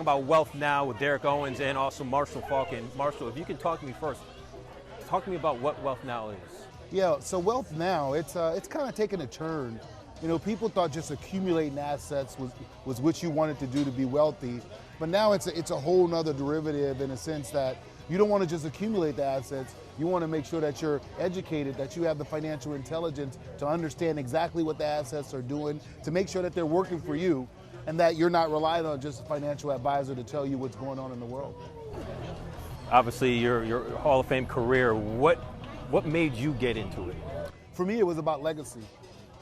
About wealth now with Derek Owens and also Marshall Faulk. And Marshall, if you can talk to me first, talk to me about what wealth now is. Yeah, so wealth now, it's kind of taken a turn. You know, people thought just accumulating assets was what you wanted to do to be wealthy, but now it's a whole nother derivative in a sense that you don't want to just accumulate the assets. You want to make sure that you're educated, that you have the financial intelligence to understand exactly what the assets are doing, to make sure that they're working for you, and that you're not relying on just a financial advisor to tell you what's going on in the world. Obviously, your Hall of Fame career, what made you get into it? For me, it was about legacy.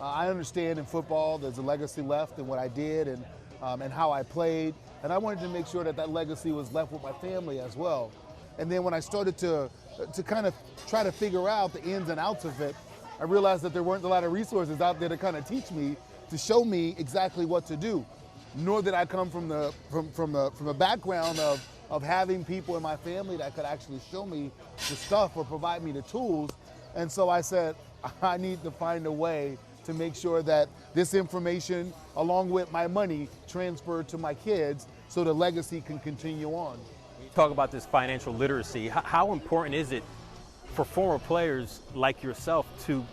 I understand in football there's a legacy left in what I did and how I played, and I wanted to make sure that that legacy was left with my family as well. And then when I started to kind of try to figure out the ins and outs of it, I realized that there weren't a lot of resources out there to kind of teach me, to show me exactly what to do. Nor did I come from a background of having people in my family that could actually show me the stuff or provide me the tools. And so I said, I need to find a way to make sure that this information, along with my money, transferred to my kids so the legacy can continue on. Talk about this financial literacy. How important is it for former players like yourself to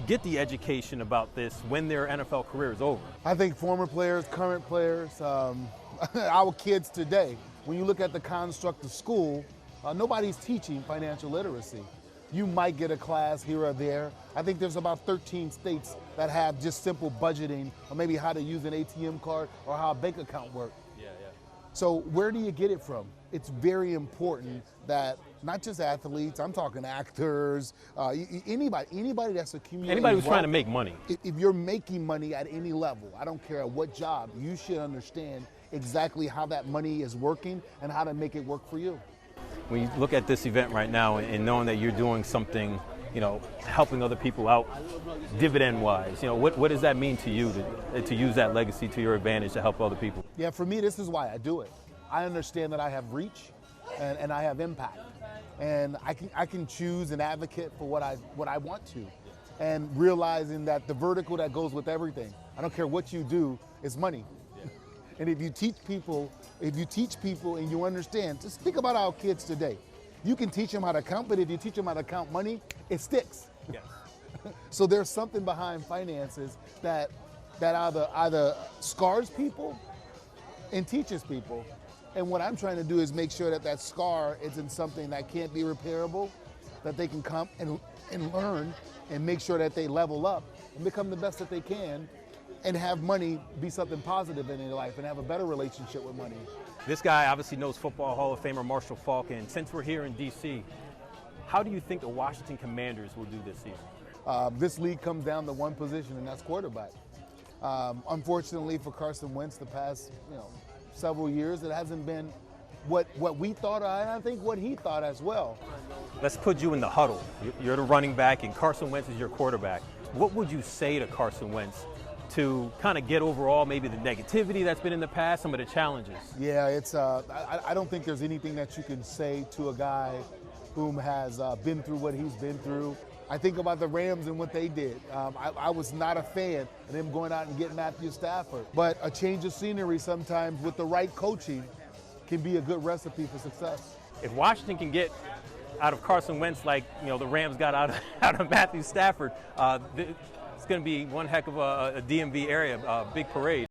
get the education about this when their NFL career is over? I think former players, current players, our kids today, when you look at the construct of school, nobody's teaching financial literacy. You might get a class here or there. I think there's about 13 states that have just simple budgeting, or maybe how to use an ATM card or how a bank account works. Yeah. So where do you get it from? It's very important that not just athletes, I'm talking actors, anybody that's accumulating Anybody who's wealth, trying to make money. If you're making money at any level, I don't care at what job, you should understand exactly how that money is working and how to make it work for you. When you look at this event right now and knowing that you're doing something, you know, helping other people out dividend-wise, you know, what does that mean to you to use that legacy to your advantage to help other people? Yeah, for me, this is why I do it. I understand that I have reach and I have impact. And I can choose and advocate for what I want to. And realizing that the vertical that goes with everything, I don't care what you do, is money. And if you teach people and you understand, just think about our kids today. You can teach them how to count, but if you teach them how to count money, it sticks. Yes. So there's something behind finances that either scars people and teaches people. And what I'm trying to do is make sure that that scar isn't something that can't be repairable, that they can come and learn and make sure that they level up and become the best that they can, and have money be something positive in their life and have a better relationship with money. This guy obviously knows football Hall of Famer Marshall Faulk, and since we're here in D.C., how do you think the Washington Commanders will do this season? This league comes down to one position, and that's quarterback. Unfortunately for Carson Wentz, the past several years, it hasn't been what we thought, and I think what he thought as well. Let's put you in the huddle. You're the running back, and Carson Wentz is your quarterback. What would you say to Carson Wentz to kind of get overall maybe the negativity that's been in the past, some of the challenges? Yeah, I don't think there's anything that you can say to a guy whom has been through what he's been through. I think about the Rams and what they did. I was not a fan of them going out and getting Matthew Stafford. But a change of scenery sometimes with the right coaching can be a good recipe for success. If Washington can get out of Carson Wentz like the Rams got out of Matthew Stafford, it's going to be one heck of a DMV area, big parade.